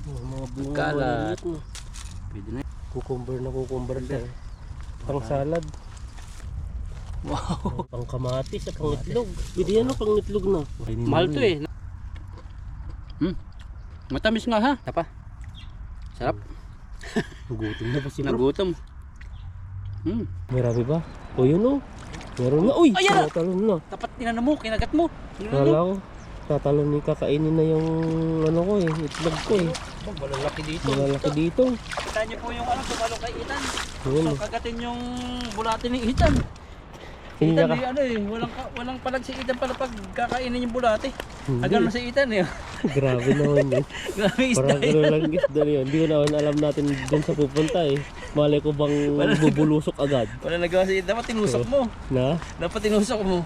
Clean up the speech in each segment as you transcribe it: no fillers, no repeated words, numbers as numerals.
Mga bunga Kalat. maliit, no? Pwede na. Kukumber siya. Pang salad. Wow. Pang kamatis at pang itlog. Pwede yan, no? Pang itlog na. Mahal to eh. Matamis nga ha. Tapa. Sarap. Nagutom na pa si bro. Nagutom. Marami ba? O yun, no? Meron na. Uy! Ayan! Tatalon na. Tapat tinanong mo, kinagat mo. Kala ko. Tatalon ni kakainin na yung ano ko eh. Itlog ko eh. Malalaki dito. Malalaki dito. Kita niyo po yung tumalong kay Itan. Yun. So kagatin yung bulate ni Itan. Hindi Itan naka- walang palag si Itan pala pag kakainin yung bulate. Hindi. Agad na si Itan eh. Grabe naman yun. Grabe isda Parang yun. ano lang isda yun. Hindi ko naman alam natin doon sa pupunta eh. Malay ko bang bubulusok agad. Wala nagawa si Itan. Dapat tinusok mo. Na? Dapat tinusok mo.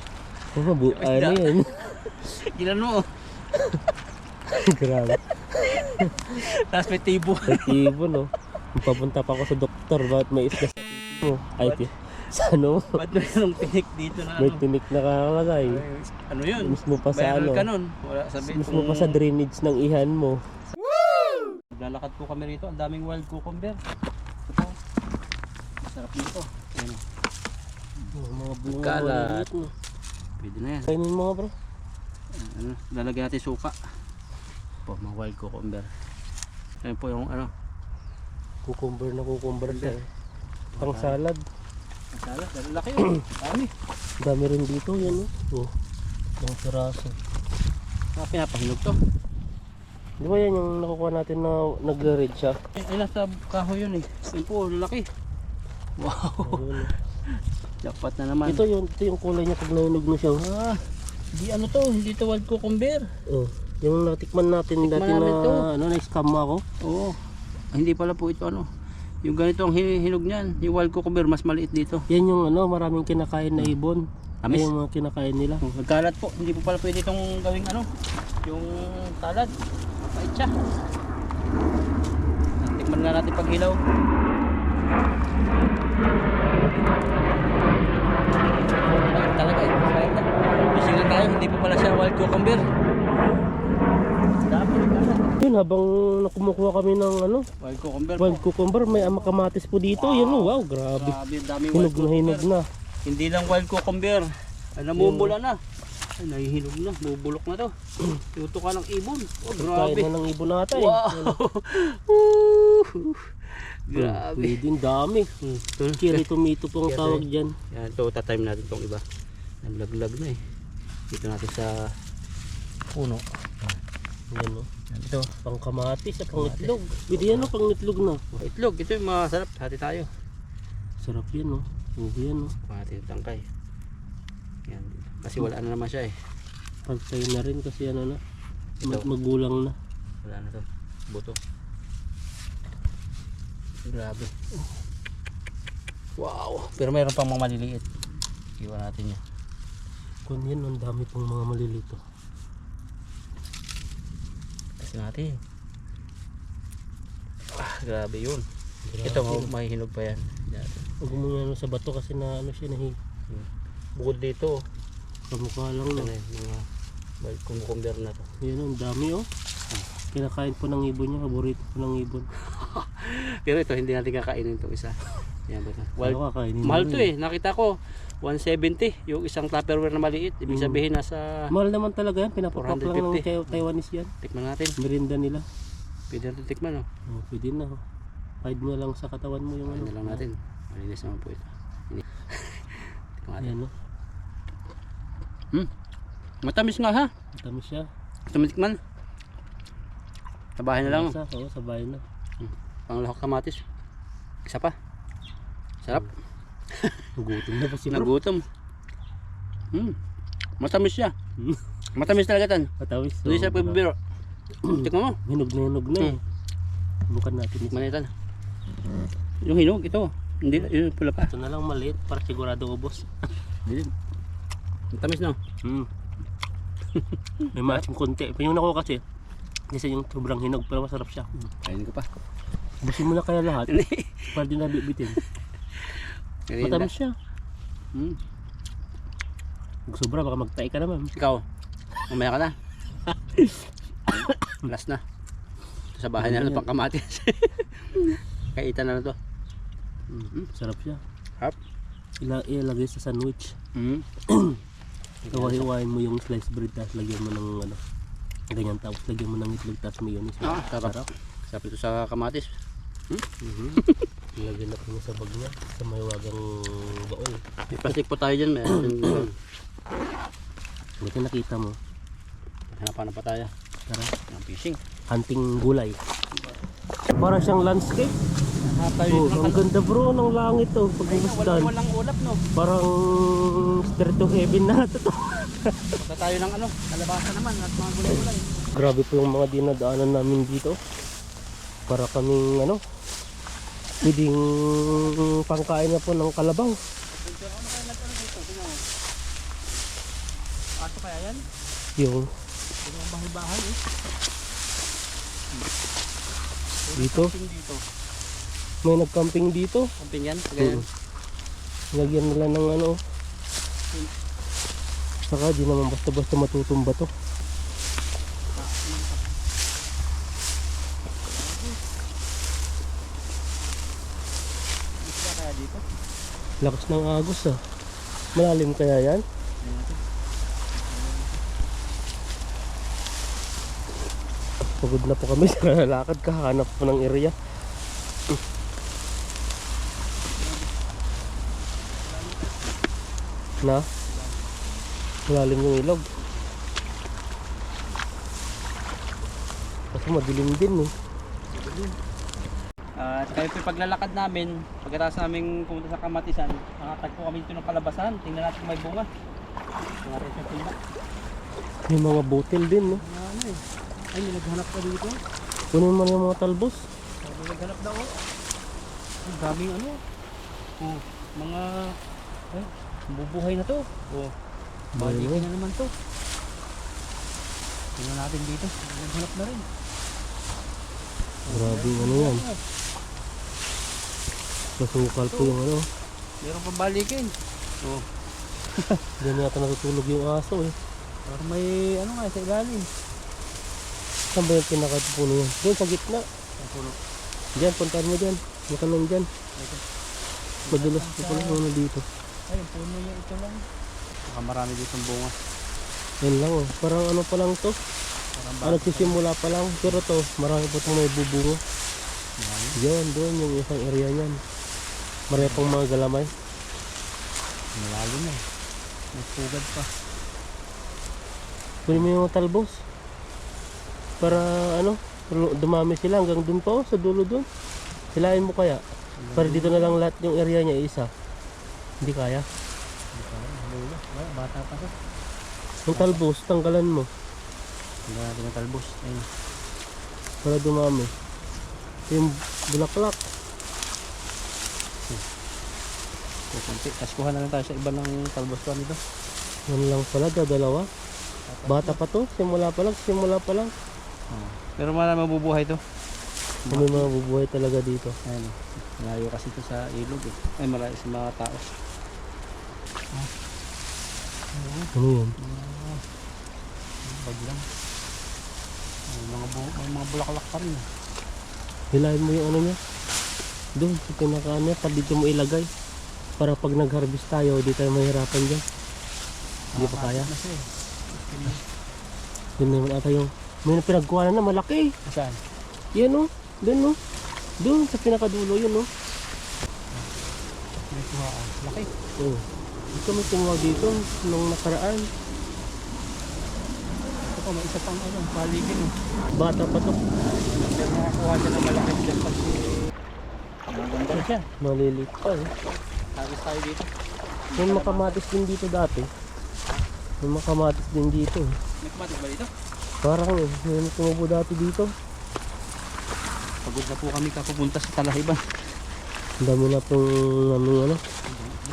Oh, ano yan? Ginan mo. Grabe. Tapos may tibo. Ibo no. Papunta pa ako sa doktor. Bakit may isda sa mo? Ay, sa ano? Ba't mayroong tinik dito na May ano? tinik na kakalagay. Ano yun? Mismo pa sa Viral ano? ka nun. Wala sabihin Mismo pa sa drainage ng ihan mo. Lalakad po kami rito. Ang daming wild cucumber. Ito. Masarap dito. Ayan. Mga bunga Kalat. maliit, no? Pwede na yan. Kainin mo nga bro. Ano, lalagyan natin suka. Po, mga wild cucumber. Ayan po yung ano. Cucumber na cucumber siya eh. Pang salad. Ang salad. Lalaki yun. Dami. Dami rin dito yan oh. Ang piraso. Pinapahinog to. Di ba yan yung nakukuha natin na nagre-red siya? Ay, nasa kahoy yun eh. Ayan po, lalaki. Wow. Ayun, Dapat na naman. ito yung kulay niya pag nahinog mo siya. Ah, hindi ano to. Hindi to wild cucumber. Oh, yung natikman natin Tikman dati namin na to. ano na-scam ako. Oo. Hindi pala po ito ano. Yung ganito ang hinog niyan. Yung wild cucumber mas maliit dito. Yan yung ano, maraming kinakain na ibon. Amis? Ay, yung mga kinakain nila. Nagkalat po. Hindi po pala pwede itong gawing ano. Yung salad. Mapait siya. Tikman nga natin pag hilaw. Mapait talaga eh. Mapait na. Gising na tayo. Hindi po pala siya wild cucumber. Dami nagkalat. Yun, habang nakumukuha kami ng ano, Wild cucumber wild po. cucumber, may amakamatis po dito. Yan oh, wow, grabe. Grabe, daming wild Hinog na cucumber. hinog na. Hindi lang wild cucumber. Ay, namumula na. Ay, nahihinog na. Bubulok na to. Tuto ka ng ibon. Oh, Kain grabe. na ng ibon natin. Wow. Woo. Grabe. Pwede yung dami. Kiri tomato pong Kiri. tawag dyan. Yan, ito tatime natin tong iba. Nalaglag na eh. Dito natin sa puno. Yan oh. Yan, ito. Pang kamatis at pang Kamatis. itlog. Pwede yan oh, pang itlog na. Oh, itlog. Ito yung masarap. Hati tayo. Sarap yan oh. Pwede yan oh. Hati yung tangkay. Yan. Kasi wala na naman siya eh. Pagtay na rin kasi ano na. Ito. Magulang na. Wala na to. Buto. Grabe. Wow. Pero mayroon pang mga maliliit. Iwan natin yan. Kung yan, ang dami pong mga malilito. Kasi natin. Ah, grabe yun. Grabe. Ito, mahihinog pa yan. Yan. Huwag mo yan sa bato kasi na ano siya nahi. Bukod dito, Kamukha lang ano na. yun, mga cucumber na to. Yan ang dami oh. Kinakain po ng ibon niya. Paborito po ng ibon. Pero ito, hindi natin kakainin itong isa. Yan ba ito? Well, Ano kakainin mahal mo to rin? eh. Nakita ko, 170 yung isang Tupperware na maliit. Ibig sabihin nasa Mahal naman talaga yan. Pinapapak lang ng 450. Taiwanese yan. tikman natin. Merinda nila. Pwede natin tikman, oh. Oh, pwede na oh. Hide mo lang sa katawan mo yung Ano ano. na lang natin. Malinis naman po ito. Tikman natin. Ayan oh. Matamis nga ha. Matamis siya. Gusto mo tikman? Sa bahay na lang. Masa, oo, sa bahay na. Panglahok kamatis. Isa pa. Sarap. Nagutom na pa si bro. Nagutom. Matamis siya. Hmm. Matamis talaga tan. Matamis. Hindi siya pabibiro. Tikman mo. Hinog na eh. Bukan natin ito. Tikman natin. Yung hinog ito. Hindi, yung pula pa. Ito na lang maliit para sigurado ubos. Hindi. Matamis na. May maasim konti. Yung ako kasi yung sobrang hinog pero masarap siya. Kainin ko pa. Ubusin mo na kaya lahat para di na bibitin. Matamis siya. Kung sobra baka magtae ka naman. Ikaw, mamaya ka na. Last na. sa bahay na lang pang kamatis. Kaitan na to. Sarap siya. Harap. Ilagay sa sandwich. Iwahiwain mo yung sliced bread, tapos lagyan mo ng ano, ganyan, tapos lagyan mo ng itlog, tapos mayonnaise. Sarap. Sarap ito sa kamatis. Ilagay na po sa bag niya, sa mahiwagang baol. May plastic po tayo dyan. Buti nakita mo. Hanapan na pa tayo. Tara. Ang fishing. Hunting gulay. Para siyang landscape. Tayo Ang ganda bro ng langit to. Pagkabasdan. Walang ulap no. Parang straight to heaven na ito. Punta tayo ng ano, kalabasan naman at mga gulay-gulay. Grabe po yung mga dinadaanan namin dito. Para kaming ano, pwedeng pangkain na po ng kalabaw. Ato kaya yan? Yung Yung bahay-bahay eh. dito, Dito. may nagcamping dito. Camping yan? Ganyan. Lagyan nila ng ano. Saka di naman basta-basta matutumba to. Isla kaya dito? Lakas ng agos ah. Malalim kaya yan? Pagod na po kami sa lakad, kahanap po ng area. Na? Malalim yung ilog. Kasi madilim din eh. At kami po paglalakad namin, pagkatapos namin pumunta sa Kamatisan, nakatagpo kami dito ng kalabasan. Tingnan natin kung may bunga. Tingnan natin sa timba. May mga botel din no. Ano eh. Ay, may naghanap ka dito. Kunin mo na yung mga talbos. May naghanap daw. Ang daming ano. Oh, mga ay, bubuhay na to. Oh, balikin na naman to. Tingnan natin dito. Naghanap na rin. Grabe ano yan. Masukal po yung ano. Meron pa balikin. Oh, Diyan yata natutulog yung aso eh. parang may ano nga sa ilalim. Saan ba yung pinakapuno yan? Doon sa gitna. Ang puno. Diyan, puntahan mo dyan. Matanong dyan. Ito. Madulas po pala ano dito. Ay, yung puno niya ito lang. Baka marami dito ang bunga. Yan lang oh. Parang ano pa lang to. Parang Ano nagsisimula pa lang. Pero to, marami pa itong may bubungo. Yan, doon yung isang area niyan. Marami pang mga galamay. malalim eh. May pugad pa. Kunin mo yung talbos. Para ano, dumami sila hanggang dun pa oh, sa dulo dun. Hilahin mo kaya. Para dito na lang lahat yung area niya isa. Hindi kaya. Bata pa to. Yung talbos, tanggalan mo. Tingnan natin ang talbos. Ayun. Para dumami. Yung bulaklak. Kukunti. Tapos kuha na lang tayo sa iba ng talbos pa nito. Yan lang pala, dalawa. Bata pa to, simula pa lang. Pero marami mabubuhay to. May mga bubuhay talaga dito. Ayun. Malayo kasi ito sa ilog eh. Ay, malayo sa mga tao. Ano yun? Bag lang. May mga bulaklak pa rin. Hilahin mo yung ano niya. Doon, sa pinaka-ano, pa dito mo ilagay. Para pag nag-harvest tayo, di tayo mahirapan dyan. Hindi pa kaya. Yun naman ata yung, may pinagkuha na malaki. Saan? Yan o, doon o. Doon sa pinakadulo yun o. May kuha. Laki. Oh. Ito may tumuha dito nung nakaraan. Ito pa, may isa pang ano, paligin eh. Bata pa to. Pero nakakuha siya ng malaki dyan kasi maganda na siya. Malilit pa eh. Harvest tayo dito. May makamatis din dito dati. May makamatis din dito eh. May kumatis ba dito? Parang eh, may tumubo dati dito. Pagod na po kami kapupunta sa Talahiban. Ang dami na pong ano,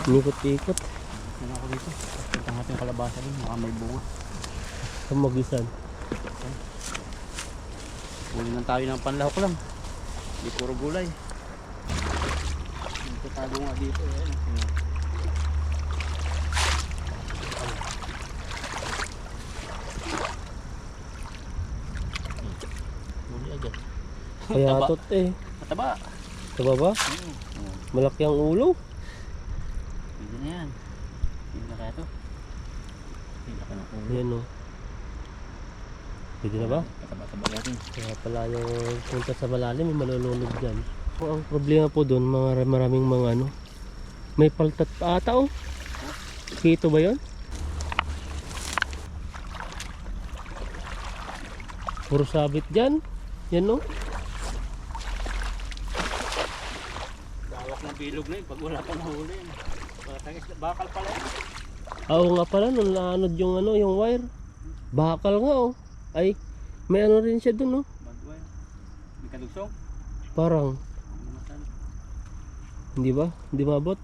inikot-ikot. Yan ako dito. Punta natin yung kalabasa din. Baka may bunga. Sa magisan. Kunin lang tayo ng panlahok lang. Hindi puro gulay. Dito tayo nga dito. Muli agad. Kaya Taba. tot eh. Mataba. Taba ba? Oo. Oo. Malaki ang ulo. Pwede na yan. Pwede na kaya to. Pwede ka ng ulo. Yan o. Pwede na ba? Mataba-taba natin. Kaya pala yung punta sa malalim, may malulunod dyan. Ang problema po doon, maraming mga ano, may paltat pa ata oh. Kito ba yun? Puro sabit dyan. Yan no? Lawak ng bilog na yun pag wala pang huli yun. Bakal pala yun. Oo nga pala, nung naanod yung ano, yung wire. Bakal nga oh. Ay, may ano rin siya doon oh. Bagway. May kalugsong. Parang, Matan. hindi ba? Hindi mabot?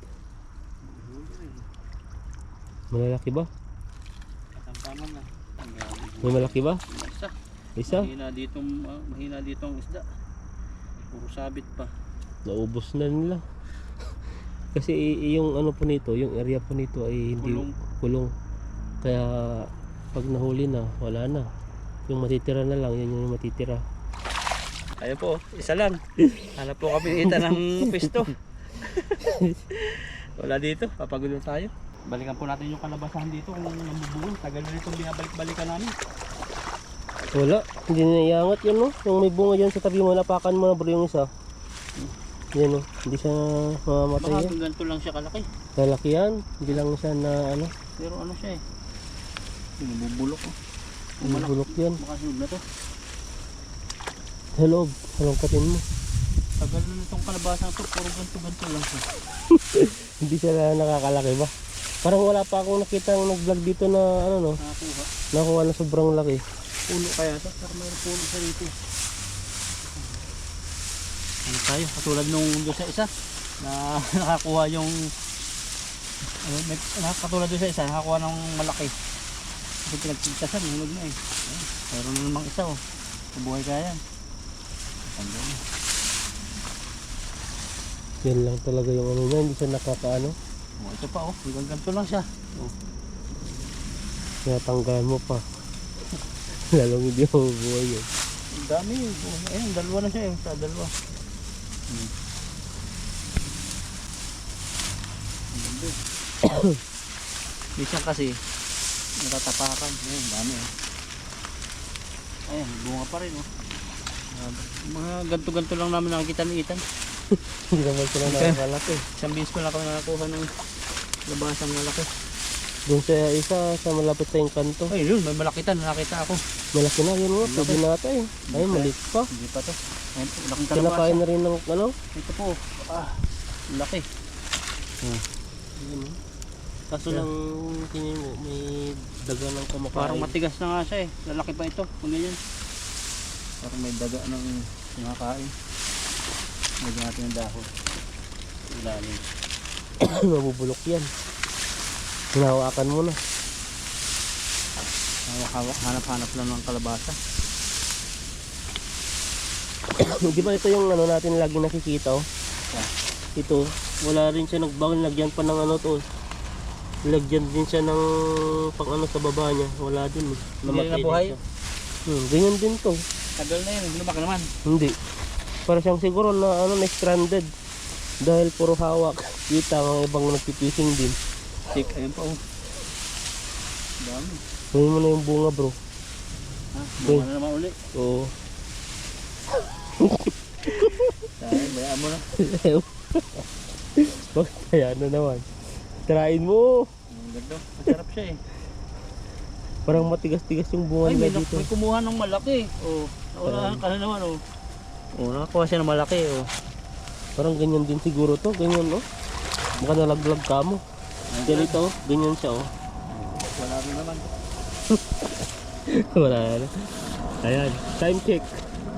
Malalaki ba? Katampaman na. May malaki ba? Isa. Isa? Mahina dito ang isda. Puro sabit pa. Naubos na nila. Kasi yung ano po nito, yung area po nito ay hindi kulong. Kaya pag nahuli na, wala na. Yung matitira na lang, yan yung matitira. Ayun po, isa lang. Hanap po kami kita ng pisto. Wala dito, papagulo tayo. Balikan po natin yung kalabasahan dito kung nabubuo. Tagal na itong binabalik-balikan namin. Wala, hindi na iangat yan no. Yung may bunga dyan sa tabi mo, napakan mo na bro yung isa. Yan no, hindi siya mamamatay Baka yan. ganito lang siya kalaki. Lalaki yan, hindi lang siya na ano, Pero ano siya eh. Nabubulok oh. bulok yan. Makasunod na to. Sa loob, halongkatin mo. Tagal na itong kalabasang to. Puro ganito-ganito lang siya. Hindi siya nakakalaki ba? Parang wala pa akong nakita nag-vlog dito na ano no, Nakakuha. nakuha na sobrang laki. Puno kaya to. Pero mayroon puno siya dito. Ano tayo? Katulad nung doon sa isa na nakakuha yung katulad doon sa isa nakakuha ng malaki. Kasi pinagpigtasan, hulog na eh. Ayun, mayroon na namang isa oh. Mabuhay kaya yan. Tanda na. Yan lang talaga yung ano niya, hindi siya nakakaano. Oh, ito pa oh. Hanggang ganito lang siya. Oh. Tinatanggalan mo pa. Lalong hindi mo buhay yun. Ang dami eh. Oh, ayun, dalawa na siya eh. Sa dalawa. Minsan kasi natatapakan. Ayun, dami oh. Ayun, bunga pa rin oh. Mga ganto-ganto lang namin nakikita ni Ethan. Hindi naman sila Okay. nakakalaki. Isang beses ko lang kami nakakuha ng labasang malaki. Doon sa isa, sa malapit sa yung kanto. Ay, yun, may malakitan. Nakita ako. Malaki na yun nga, pwede na ata eh. Ay, maliit pa. Hindi pa to. Ayun po, laking kalabasa. Kinakain na rin ng ano. Ito po. Laki. Yun, oh. Kaso lang, tingin mo, may daga ng kumakain. Parang matigas na nga siya eh. Lalaki pa ito. Kung ganyan. Parang may daga ng kumakain. Lagyan natin ng dahon. Ilalim. Mabubulok yan. Hinawakan mo na. Hawak-hawak. Hanap-hanap lang ng kalabasa. Di ba ito yung ano natin lagi nakikita oh? Yeah. Ito, wala rin siya nagbago, lagyan pa ng ano to. Lagyan din siya ng pang ano sa baba niya. Wala din eh. Hindi na buhay? Din siya. Ganyan din to. Tagal na yun. Lumaki naman. Hindi. Para siyang siguro na ano na stranded. Dahil puro hawak. Kita mga ibang nagpipising din. Tik. Ayun pa oh. Dami. Kunin mo na yung bunga bro. Ha? Bunga na naman uli. Oo. Tayo, bayaan mo na. Bakit kaya na naman? Tirain mo. Ang ganda. Masarap siya eh. Parang matigas-tigas yung bunga Ay, nila dito. may kumuha ng malaki. Oh, nawala ka na naman oh. Oh, nakakuha siya ng malaki oh. Parang ganyan din siguro to. Ganyan no? Baka nalaglag ka mo. Ganito, ganyan siya oh. Wala rin naman. Wala na. Ayan, time check.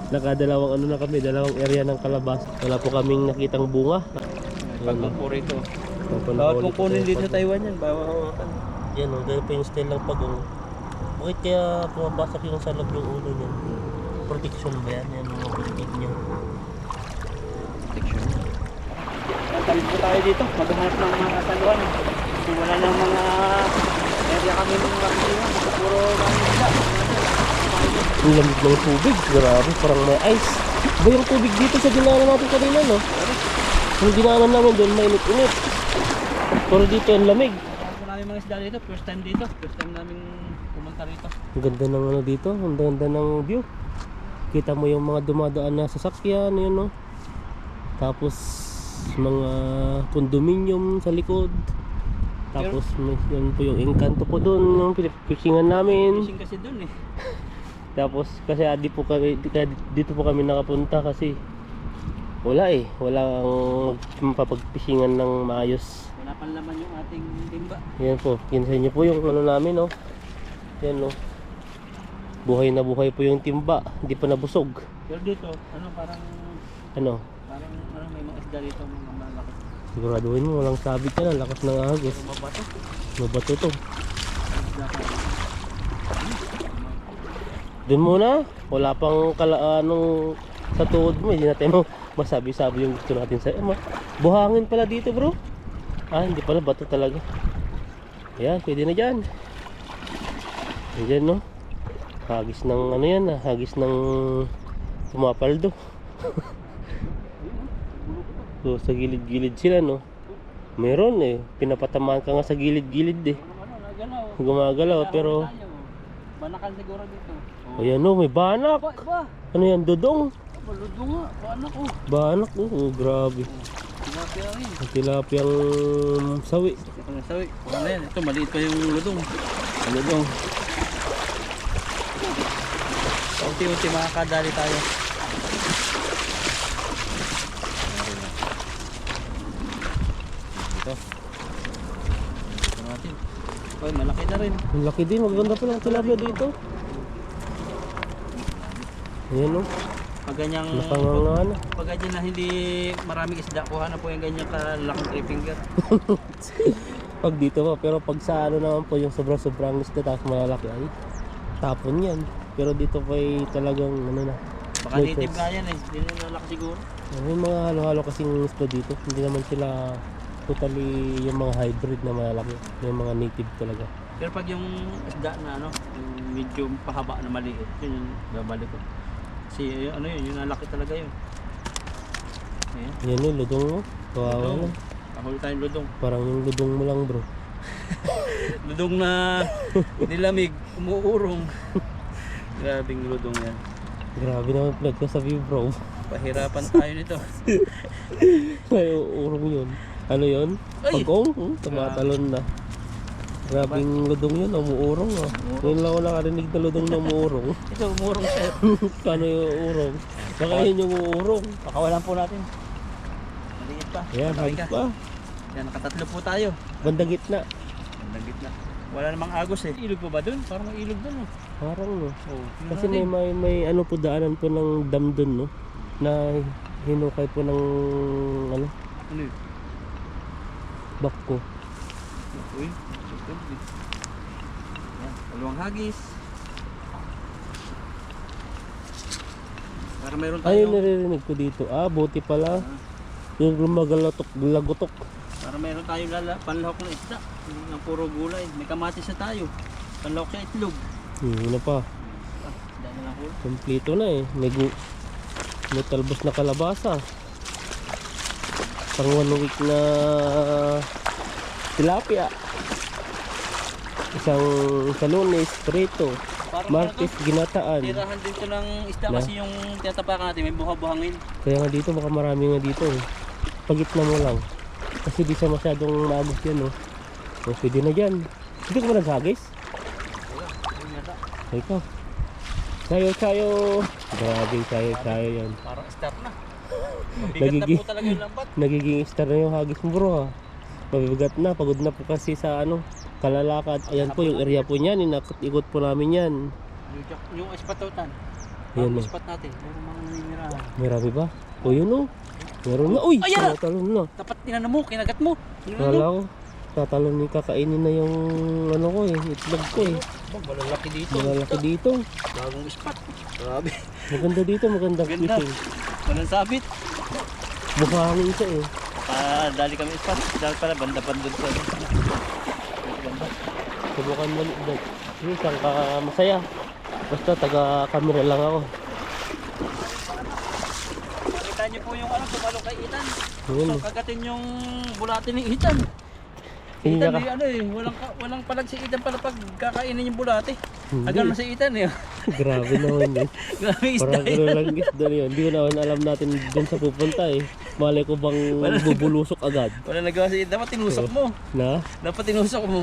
Nakadalawang ano na kami, dalawang area ng kalabas. Wala po kaming nakitang bunga. Pagkong po rito. Papanahuli Bawat ko kukunin tayo dito sa pag- Taiwan yan. Bawat Yan o, ganyan po yung style ng pagong. Bakit kaya pumapasok yung sa loob yung ulo niyan? Protection ba yan? Yan mga bibig niya. protection. Tatalib po tayo dito. Maghanap ng mga saluhan. Kasi wala ng mga area kami ng mga kasihan. Puro mga isda. Ang lamig ng tubig, grabe, parang may ice. Ba yung tubig dito sa dinaanan natin kanina, no? Yung dinaanan namin doon, mainit-init. Pero dito ang lamig. Ako namin mga isda dito, first time dito. First time namin pumunta rito. Ang ganda ng ano dito, ang ganda ng view. Kita mo yung mga dumadaan na sasakyan, yun, no? Tapos mga condominium sa likod. Tapos yun po yung Encanto po doon, yung pishingan namin. Fishing kasi dun eh. Tapos kasi dito po kami nakapunta kasi wala eh, walang mapapagpishingan ng maayos. Wala pang laman yung ating timba. Yan po, kinsa nyo po yung ano namin, no? Yan, no? Buhay na buhay po yung timba, hindi pa nabusog. Pero dito, ano parang may mga isda dito, mga malaki. Siguraduhin mo, walang sabit yan, ang lakas ng agos. Pero mabato. Mabato to. Isda ka. Doon muna, wala pang anong sa tuhod mo, hindi natin masabi-sabi yung gusto natin sa buhangin pala dito, bro. Hindi pala, bato talaga. Ayan, pwede na dyan. Ayan, no? Hagis ng ano yan, hagis ng pumapaldo. So sa gilid-gilid sila, no? Meron eh, pinapatamaan ka nga sa gilid-gilid eh. Gumagalaw pero Banakal siguro dito. ayan, no, may banak. Ba? Ano yan, dodong? Baludong nga, banak oh. Banak, oh, grabe. Tilapia rin. Ang tilapiang sawi. Ang sawi. Ano yan? Ito maliit pa yung ludong. Dodong. Unti-unti makakadali tayo. Ito. Ito natin. Oy, malaki na rin. Ang laki din, maganda pa lang tilapia dito. Ayan, no? Pag ganyang Nakanganga na. pag ganyan na hindi maraming isda, kuha na po yung ganyan kalaking 3 finger. Pag dito pa, pero pag sa ano naman po yung sobrang isda tapos malalaki ay tapon yan. Pero dito pa ay talagang ano na. Baka native nga yan eh. Hindi na nalaki siguro. May mga halo-halo kasing isda dito. Hindi naman sila totally yung mga hybrid na malalaki. Yung mga native talaga. Pero pag yung isda na ano, yung medyo pahaba na maliit, yun yung babalik ko. Kasi ano yun, yung nalaki talaga yun. Ayan. Yan yung ludong mo. Kawawa Ludong. lang. Kahuli tayong ludong. Parang yung ludong mo lang, bro. Ludong na nilamig, umuurong. Grabing ludong yan. Grabe naman pinagsasabi, bro. Pahirapan tayo nito. May urong yun. Ano yun? Ay! Pagong? Tumatalon na. Grabing ludong yun, umuurong ah. Ngayon lang ako nakarinig na ludong na umuurong. Ito, umurong siya. Paano yung urong? Baka yun yung uurong. Pakawalan po natin. Maliit pa. Ayan, Malaki hagis ka. pa. Yan, nakatatlo po tayo. Bandang gitna. Ang gitna. Wala namang agos eh. Ilog po ba dun? Parang may ilog dun oh. Parang no. Oh, Kasi may ano po daanan po ng dam dun, no? Na hinukay po ng ano, ano yun? bakko. Uy, yan, dalawang hagis. Para meron Ay, tayo. naririnig ko dito. Buti pala. Yung lumagalatok, lagotok. Para meron tayong panlahok ng isda. Hindi ng puro gulay. May kamatis na tayo. Panlahok sa itlog. Ano pa? Isda na lang po. Kompleto na eh. May talbos na kalabasa. Pang 1 week na tilapia. Isang Lunes, prito. Parang Martes, ginataan. tirahan din ito ng isda Na? kasi yung tinatapakan natin may buha-buhangin. Kaya nga dito, baka marami nga dito eh. Pagitna mo lang. Kasi di siya masyadong maagos yan, no? So, pwede na dyan. Hindi ko ba naghagis? Wala, ayun yata. Ay ka. Sayo. Grabe, sayo yan. Parang star na. Mabigat na po talaga yung lambat. Nagiging star na yung hagis mo, bro, ha? Mabibigat na, pagod na po kasi sa ano, kalalakad. Ayan po, yung area po niyan, inakot-ikot po namin yan. Yung espatotan. Ayan Yung na. spot natin. Meron mga naninirahan. Marami ba? O yun o. Meron na. Uy! Ayan na! Tatalon na. Dapat tinanong mo, kinagat mo. Kala ko, tatalon ni kakainin na yung ano ko eh, itlog ko eh. Malalaki dito. Malalaki dito. Bagong spot. Grabe. Maganda dito, magandang Ganda. fishing. Walang sabit. Buhangin siya eh. Dali kami spot. Dali pala, banda-banda sa ano. Ganda. Subukan mo ulit. Isang ka masaya. Basta taga camera lang ako. hayaan niyo po yung ano, tumalo kay Itan. Yun. So, kagatin yung bulate ni Itan. Hindi Itan niya eh, ano eh, walang palag si Itan pala pag kakainin yung bulate. Hindi. Agal na si Itan eh. Grabe naman yun. Grabe isda Parang yan. gano'n lang isda na yun. Hindi ko naman alam natin dun sa pupunta eh. Malay ko bang bubulusok agad. Wala nagawa si Itan, dapat tinusok mo. Na? Dapat tinusok mo.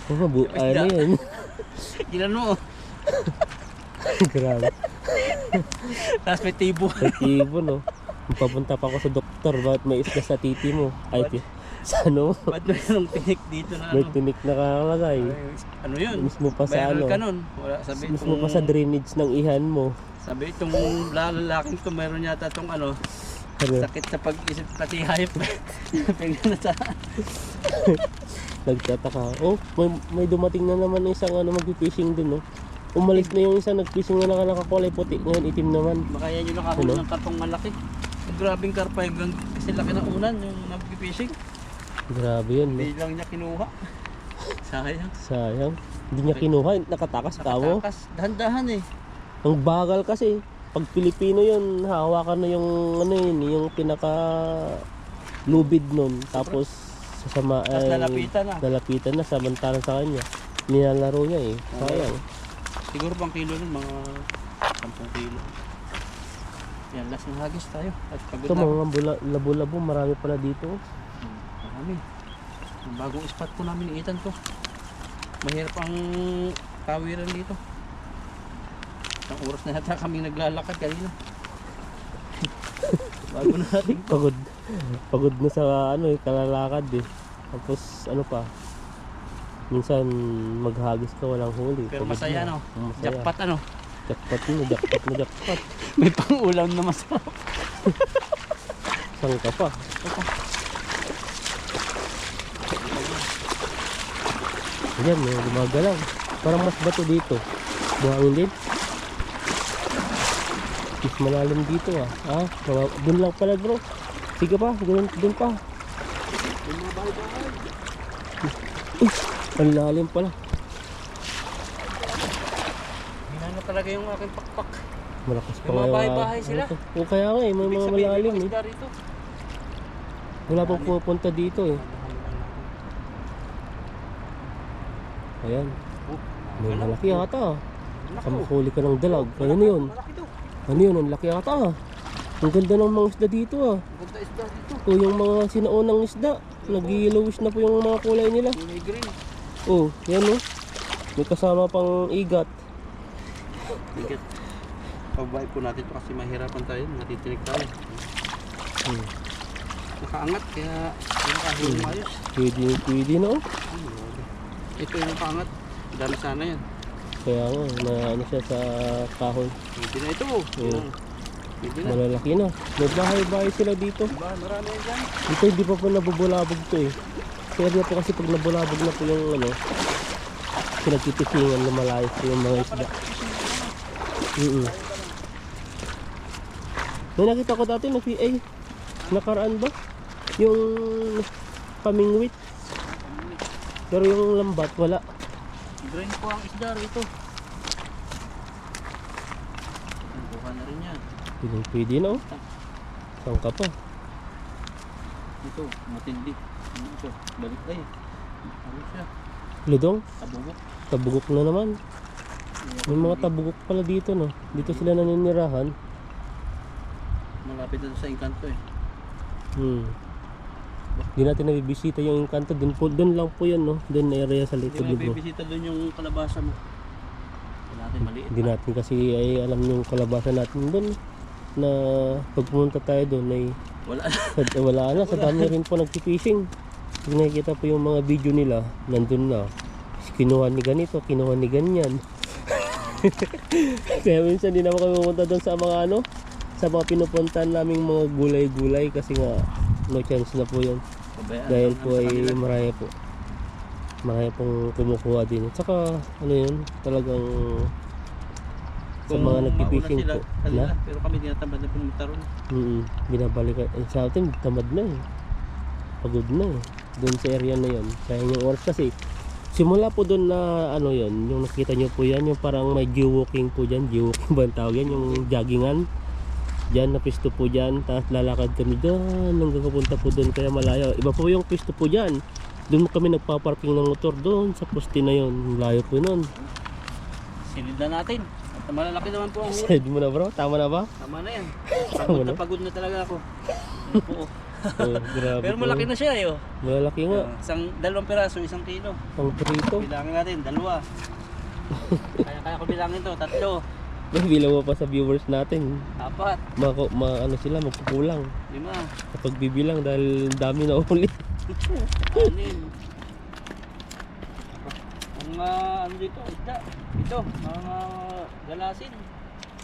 Ano yun? Ginan mo. Grabe. Tapos may tibo. Nag-ibo no. Papunta pa ako sa doktor. Bakit may isda sa titi mo? Ay, sa ano? Ba't mayroong tinik dito na May ano? tinik na kakalagay. Ano yun? Mismo pa sa Viral ano? ka nun. Wala, sabi Mismo pa sa drainage ng ihan mo. Sabi itong lalaking to mayroon yata itong ano, Ano? sakit sa pag-isip pati hayop. Pagka na sa... Nagtataka. Oh, may dumating na naman isang ano mag-fishing din no. Umalis na yung isang nag-fishing na nakakulay puti. Ngayon itim naman. Baka yan yung nakahuli Ano? ng kartong malaki. Ang grabing karpa yung kasi laki ng unan yung nag-fishing. Grabe yun no. Hindi lang niya kinuha. Sayang. Sayang. Hindi niya kinuha. Nakatakas ka mo. Nakatakas. Dahan-dahan eh. Ang bagal kasi. Pag Pilipino yun, hawakan na yung ano yun, yung pinaka lubid nun. Tapos sasama Tapos lalapitan na. lalapitan na samantalang sa kanya. Nilalaro niya eh. Sayang. Siguro pang kilo nun, mga 10 kilo. Yan, last ng hagis tayo. At pagod Ito na. mga labo-labo, marami pala dito. Marami. Ang bagong spot po namin ni Ethan to. Mahirap ang tawiran dito. Isang oras na yata kami naglalakad kanina. Bago natin. Pagod na sa ano eh, kalalakad eh. Tapos ano pa, minsan maghagis ka walang huli. Pero Pagod masaya na. no. Masaya. Jackpot ano. Jackpot. May pang-ulam na masarap. Saan ka pa? Ayan, may gumagalaw. Parang mas bato dito. Buhangin din. Mas malalim dito ah. Ah, dun lang pala bro. Sige pa, dun pa. Yung mga bahay-bahay. Ang lalim pala. Hinano talaga yung aking pakpak. Malakas pa May mga nga- bahay-bahay sila. O kaya nga eh, may Ibig mga sabihin, malalim may eh. isda rito. Wala pang pupunta dito eh. Ayan. May malaki ata ah. Kamahuli ka ng dalag. Ano yun? Malaki to. Ano yun? Ang laki ata ah. Ang ganda ng mga isda dito ah. Ganda isda dito. O yung mga sinaunang isda. Nag-yellowish na po yung mga kulay nila. Kulay green. Oh, yan oh. May kasama pang igat. Bigat. Pabay po natin ito kasi mahirapan tayo. Natitinig tayo. Nakaangat kaya hindi nakahulong ayos. Pwede na oh. Ito yung nakaangat. Dami sana yan. Kaya nga, na ano siya sa kahoy. Pwede na ito. Oo. Pwede na. Malalaki na. May bahay-bahay sila dito. Diba? Marami yan dyan. Ito hindi pa po nabubulabog to eh. Kaya na po kasi pag nabulabog na po yung ano, pinagtipisingan, lumalayas po yung mga isda. May nakita ko dati na nakaraan ba? Yung pamingwit. Pero yung lambat wala. Green po ang isda rito. Buka na rin yan. Pwede na oh. Saan ka pa? Ito, matindi. Ito, balik ay. Ano siya? Ludong? Tabugok. Tabugok na naman. May mga tabugok pala dito no. Dito sila naninirahan. Malapit na sa Encanto eh. Hindi natin nabibisita yung Encanto. Doon lang po yan no. Doon na area sa Hindi likod mo libro. bibisita doon yung kalabasa mo. Hindi natin maliit. Hindi natin kasi ay alam yung kalabasa natin doon. Na pag pumunta tayo doon ay Wala. wala na. Sa dami rin po nagpipishing. Pag nakikita po yung mga video nila, nandun na. Kinuha ni ganito, kinuha ni ganyan. Kaya minsan di naman kami pumunta doon sa mga ano, sa mga pinupuntahan naming mga gulay-gulay kasi nga no chance na po yun. Pabayaan Dahil lang po sa ay kanila. marami pong kumukuha din. At saka ano yun, talagang sa Kung mga mauna nagpipishing sila, po kanila, na pero kami tinatamad na pumunta ron. binabalikan. Sa atin, tamad na eh. Pagod na eh. Doon sa area na yun. Sayang yung oras kasi simula po doon na ano yun, yung nakita nyo po yan, yung parang may geowalking po dyan. Geowalking ba ang tawag yan? Yung joggingan. Diyan na pisto po dyan, tapos lalakad kami dyan hanggang kapunta po doon, kaya malayo. Iba po yung pisto po dyan. Doon kami nagpaparking ng motor doon sa poste na yon. Layo po nun. Silid na natin. At malalaki naman po ang huli. Side mo na bro, tama na ba? Tama na yan. Tama na. Pagod na talaga ako. Ano po, oh. Grabe Pero po. malaki na siya eh. Oh. Malalaki nga. Dalawang piraso, 1 kilo. Pang prito. Bilangin natin, 2. Kaya ko bilangin to, 3, May bilang mo pa sa viewers natin. 4, Ano sila, magkukulang 5, kapag bibilang dahil dami na uli. 6. Mga ano dito, isda. Ito, mga galasin.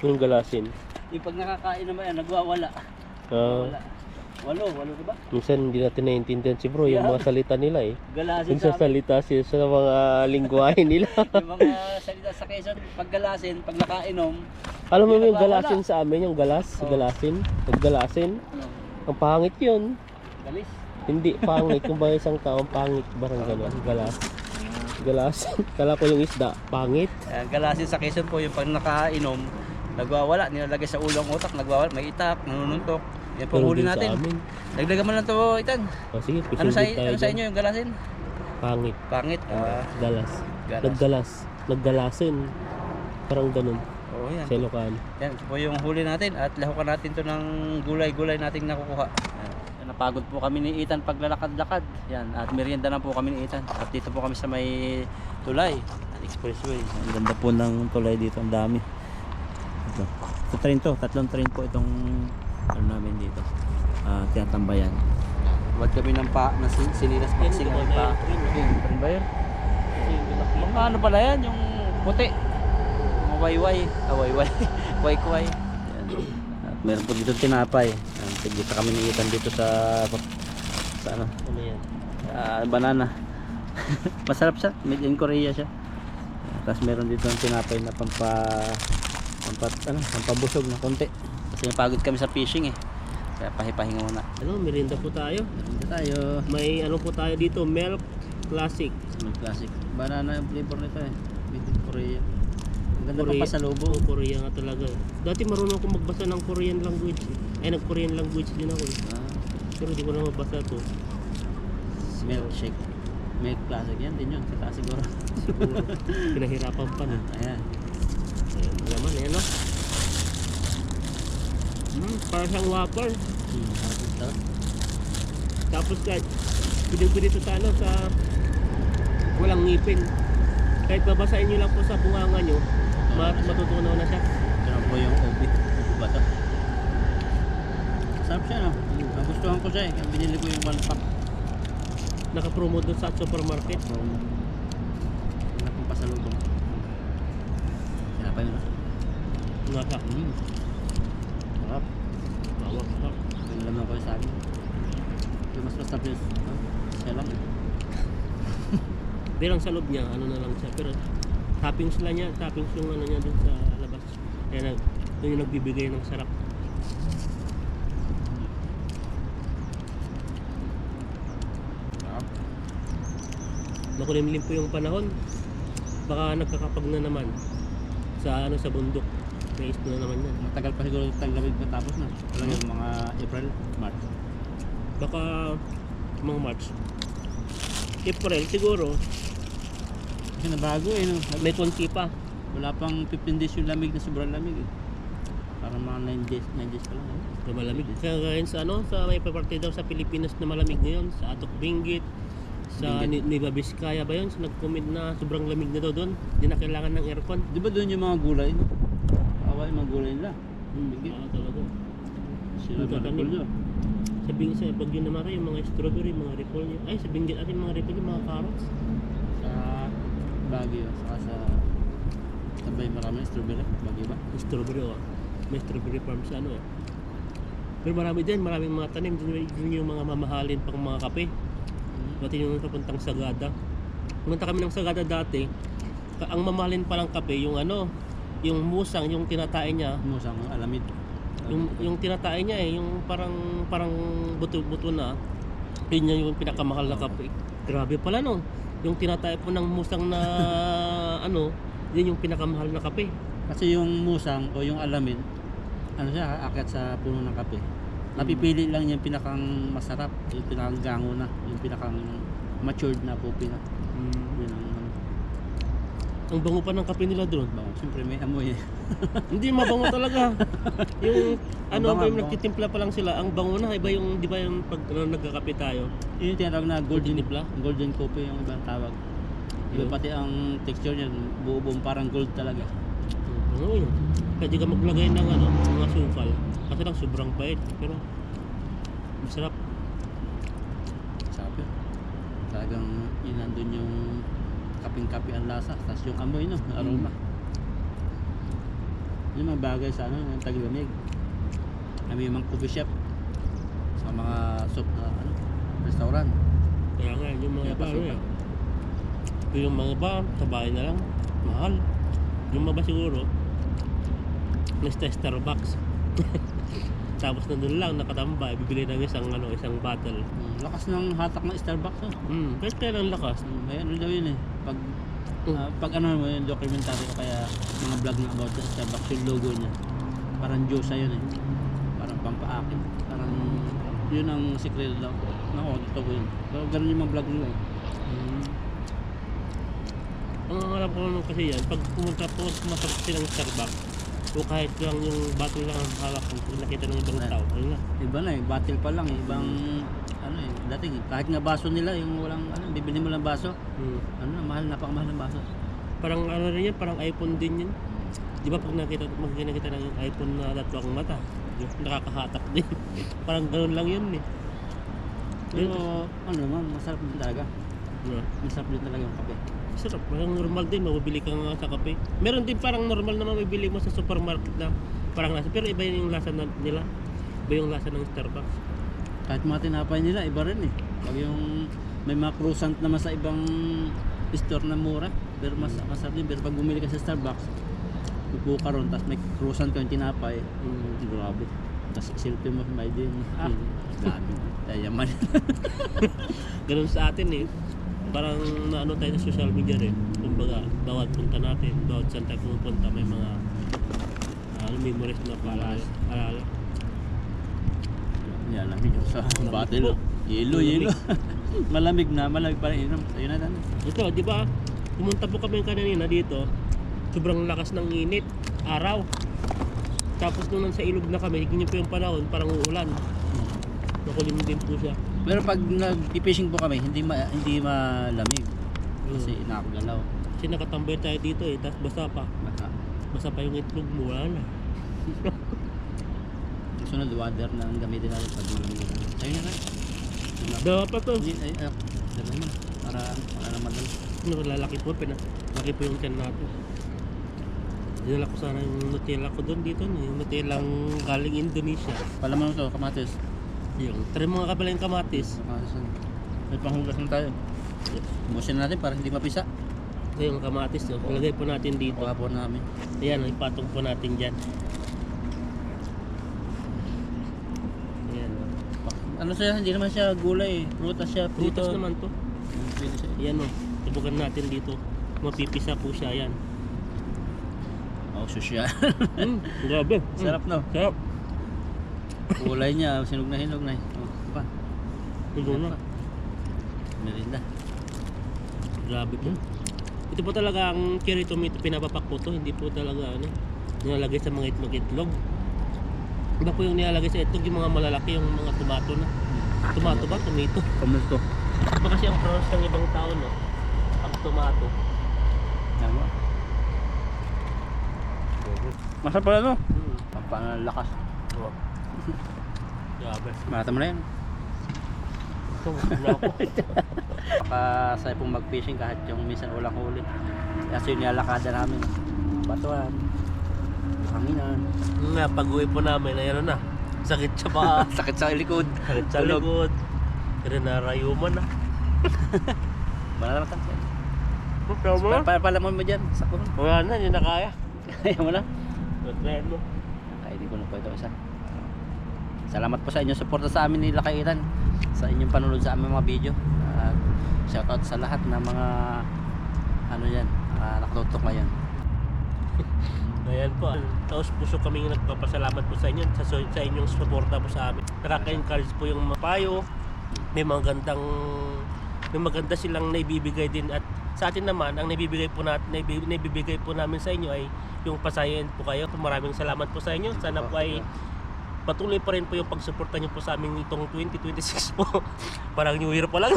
Yung galasin. Yung pag nakakain naman yan, nagwawala. Ah, Wala. 8, diba? minsan hindi natin naiintindihan si bro yung mga salita nila eh. Galasin sa amin. Nagsasalita siya sa mga lingwahe nila. Yung mga salita sa Quezon, pag galasin, pag nakainom, Alam mo Yung yung nagwawala. galasin sa amin, yung galas, Oh. galasin, naggalasin. ano, Ang pangit yun. galis. Hindi pangit, kung ba isang taong pangit, barang gano'n, galas. Galasin, kala ko yung isda, pangit. Galasin sa Quezon po, yung pag nakainom, nagwawala, nilalagay sa ulo ang utak, nagwawala, may itak, nanununtok. Yan po Pero huli dun sa natin. amin, Dagdagan mo lang to, Itan. oh, sige, Ano sa, pisilip tayo ano sa dyan. inyo yung galasin? Pangit, Pangit. galas. Galas. Naggalas, naggalasin. Parang ganun, Oo, yan. sa Ilocano. Yan ito po yung huli natin at lahukan natin to ng gulay-gulay nating nakukuha. Yan. Napagod po kami ni Ethan paglalakad-lakad. Yan, at merienda na po kami ni Ethan. At dito po kami sa may tulay, expressway. Ang ganda po ng tulay dito, ang dami. Ito train to, 3 train po itong ano namin dito. Tinatambayan. Wag kami ng sinilas boxing Yan, ng pa. Train ba yun? Mga ano pala yan, yung puti. Mga wayway. Wayway. Kway-kway. Yan. At meron po dito tinapay. Yan, tigita kami ni Ethan dito sa ano, Ano yan? banana. Masarap siya. Made in Korea siya. Tapos meron dito ng tinapay na pampabusog na konti. Kasi napagod kami sa fishing eh. Kaya pahipahinga muna. Ano, merienda po tayo. Dito tayo. May ano po tayo dito, milk classic. Smooth classic. Banana yung flavor nito eh. Made in Korea. Ang ganda pa Korea. pasalubong. Oo, Korea nga talaga. Dati marunong akong magbasa ng Korean language. Ay, nag-Korean language din ako. Pero hindi ko na mabasa to. Milkshake. Milk classic yan din yun. Kita siguro. Siguro. Pinahirapan pa na. Ayan. Ayan, naman, ayan o. Para siyang whopper. Ito. Tapos kahit pwede ko dito sa ano, sa walang ngipin. Kahit babasahin nyo lang po sa bunganga nyo, matutunaw na siya. Ito na po yung obi. Obi ba ito? Sarap siya no? Nagustuhan ko siya eh. Kaya binili ko yung 1 pack. Nakapromo doon sa supermarket. Wala pong pasalubong. Sinapay mo na. Nasa. Sarap. Bawang sarap. Yung laman ko yung sabi. Yung mas masarap yun. Siya lang eh. Di lang sa loob niya, ano na lang siya. Pero toppings lang niya, toppings yung ano niya doon sa labas. Kaya doon yung nagbibigay ng sarap. Sarap. Makulimlim po yung panahon. Baka nagkakapag na naman sa ano sa bundok. May isto na naman yan. Matagal pa siguro taglamig matapos na. Talagang mga April, March. Baka mga March. April siguro. Kasi nabago eh no. May konti pa. Wala pang 15 days yung lamig na sobrang lamig eh. Parang mga 9 days pa lang eh. Na malamig. Kaya ngayon sa ano, sa may parte daw sa Pilipinas na malamig ngayon, sa Atok Benguet, sa Benguet. Nueva Vizcaya ba yun? So, nag-comment na sobrang lamig na daw doon. Hindi na kailangan ng aircon. Di ba doon yung mga gulay? Away yung mga gulay nila. Bigit. Talaga. Sila Yung ba tatanim. repolyo? Sa Bagyo na Mara, yung mga strawberry, mga repolyo. Ay, sa Benguet atin mga repolyo, mga carrots. Sa Baguio, saka sa Tabay marami strawberry. Baguio ba? Yung strawberry, oh. May strawberry farm sa ano eh. Pero marami din, maraming mga tanim. Doon yung mga mamahalin pang mga kape. Dati yung papuntang Sagada. Pumunta kami ng Sagada dati. Ang mamahalin palang kape, yung ano, yung musang, yung tinatay niya. Musang alamid. Yung tinatay niya eh, yung parang buto-buto na. Yun yung pinakamahal na kape. Grabe pala no. Yung tinatay po ng musang na ano, yun yung pinakamahal na kape. Kasi yung musang o yung alamid, ano siya, aakyat sa puno ng kape. Napipili lang yung pinakang masarap, yung pinakang gango na, yung pinakang matured na pupi na. Yun ang Ang bango pa ng kape nila doon. bango. Siyempre may amoy eh. Hindi mabango talaga. Yung ano Mabango, ba yung mabango. nagtitimpla pa lang sila, ang bango na iba yung 'di ba yung pag nagkakape tayo. Yun yung tinatawag na golden Timpla? golden coffee yung ibang tawag. Iba Yun. pati ang texture niya, buo-buong parang gold talaga. Bango yun. Pwede ka maglagay ng ano, mga sukal. Kasi lang sobrang bait, pero masarap. Sabi. Talagang yun nandun yung kaping-kapi ang lasa, tapos yung amoy no, aroma. Yung mga bagay sa ano, yung taglamig. Kami yung mga coffee shop sa mga soup na ano, restaurant. Kaya nga, yung mga Kaya iba, ano pasukan. eh. Yung mga iba, sa bahay na lang, mahal. Yung mga iba siguro, nasta Starbucks. Tapos nandun lang, nakatambay, bibili ng isang bottle. Lakas ng hatak ng Starbucks oh. Kahit kailan lakas. May ano daw yun eh. Pag ano mo yung documentary o kaya mga vlog na about the Starbucks yung logo niya. Parang Diyosa yun eh. Parang pampaakit. Parang yun ang sikreto daw. Nako, totoo yun. Pero ganun yung mga vlog nila eh. Ang alam ko naman kasi yan, pag pumunta po, masarap silang Starbucks, o kahit lang yung bottle lang ang hawak ko, pag nakita ng ibang tao, ayun na. Iba na eh, battle pa lang eh. Ibang ano eh, dating eh. Kahit nga baso nila, yung walang ano, bibili mo lang baso. Ano na, mahal, napakamahal ng baso. Parang ano rin yan, parang iPhone din yun. Di ba pag nakita ng iPhone na tatlo ang mata, yun, nakakahatak din. Parang ganun lang yun eh. Pero ano naman, masarap din talaga. Yeah. Masarap din talaga yung kape. Sarap, parang normal din, mabibili ka nga sa kape. Meron din parang normal na mabibili mo sa supermarket na parang lasa, pero iba yun yung lasa nila. Iba yung lasa ng Starbucks. Kahit mga tinapay nila, iba rin eh. Pag yung may mga croissant naman sa ibang store na mura, pero masarap din. Pero pag bumili ka sa Starbucks, upo ka ron, tapos may croissant ka yung tinapay, grabe. Tapos silpin mo, may din. Grabe. Yaman. Ganun sa atin eh. Parang naano tayo sa social media rin. Kumbaga, bawat punta natin, bawat saan tayo pumunta, may mga memories na alala. Yan, lamig yung sa bottle. Yelo. Malamig pa rin inom. Ayun na tayo. Ito, di ba? Pumunta po kami kanina dito. Sobrang lakas ng init, araw. Tapos nung nasa ilog na kami, ganyan po yung panahon, parang uulan. Nakulim din po siya. Pero pag nag-fishing po kami, hindi malamig. Kasi nakagalaw. Kasi nakatambay tayo dito eh, tapos basa pa. Basa pa yung itlog mo, wala na. Sunod water na ang gamitin natin pag malamig. Ayun na rin. Dawa pa to. Dala naman. Para naman dala. Lalaki po, laki po yung tiyan natin. Dinala ko sana yung Nutella ko doon dito, yung Nutellang galing Indonesia. Palaman mo to, kamatis. Yung, try mga kapalang kamatis. May panghugas na tayo. Busin natin para hindi mapisa. Ito yung kamatis, no? Ilagay po natin dito. Baka po namin. Ayan, ipatong po natin dyan. Ayan. Ano siya, hindi naman siya gulay eh. Prutas siya. Prutas naman to. Pwede siya. Ayan o, tubukan natin dito. Mapipisa po siya, yan. Oh, susya. Grabe. Sarap no? Sarap. Kulay niya, sinog na hinog na eh. Oh, pa. Ito na. Merinda. Grabe po. Ito po talaga ang cherry tomato, pinapapak po to. Hindi po talaga ano, nilalagay sa mga itlog. Iba po yung nilalagay sa itlog, yung mga malalaki, yung mga tomato na. Tomato ba? Tomato? Tomato. Iba kasi ang pronounce ng ibang tao, no? Ang tomato. Tama. Masarap pala no? Pampalakas. Grabe. Mata mo na yan. Ito, wala ko. Pakasaya pong mag-fishing kahit yung minsan walang huli. Kasi yung nilalakada namin. Batuan. Hanginan. Nga, pag-uwi po namin, ayun na. Sakit sa paa. Sakit sa likod. Sakit sa likod. Pero narayuman na. Wala naman tayo. Tama? Palamon mo dyan. Sakto mo. Wala na, hindi na kaya. Kaya mo na. Try mo. Kainin ko na po ito isa. Salamat po sa inyong suporta sa amin ni Lakaitan. Sa inyong panunod sa aming mga video. At shoutout sa lahat ng mga ano yan, nakatutok ngayon. Ayan po. Taos puso kami nagpapasalamat po sa inyo sa inyong suporta po sa amin. Nakaka-encourage po yung mga payo. May maganda silang naibibigay din, at sa atin naman ang naibibigay po namin sa inyo ay yung pasayain po kayo. Maraming salamat po sa inyo. Sana po ay patuloy pa rin po yung pagsuporta niyo po sa amin itong 2026 po. Parang New Year pa lang.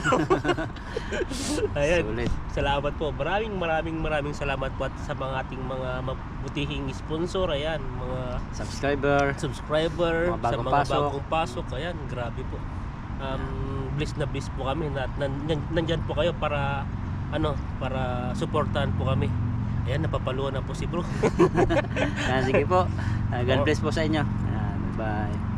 Ayan. Sulit. Salamat po. Maraming salamat po at sa mga ating mga mabutihing sponsor. Ayan, mga Subscriber. sa Mga bagong mga pasok. bagong pasok. Ayan, grabe po. Blessed na blessed po kami na nandyan po kayo para suportahan po kami. Ayan, napapaluan na po si bro. Sige po. God bless po sa inyo. Bye.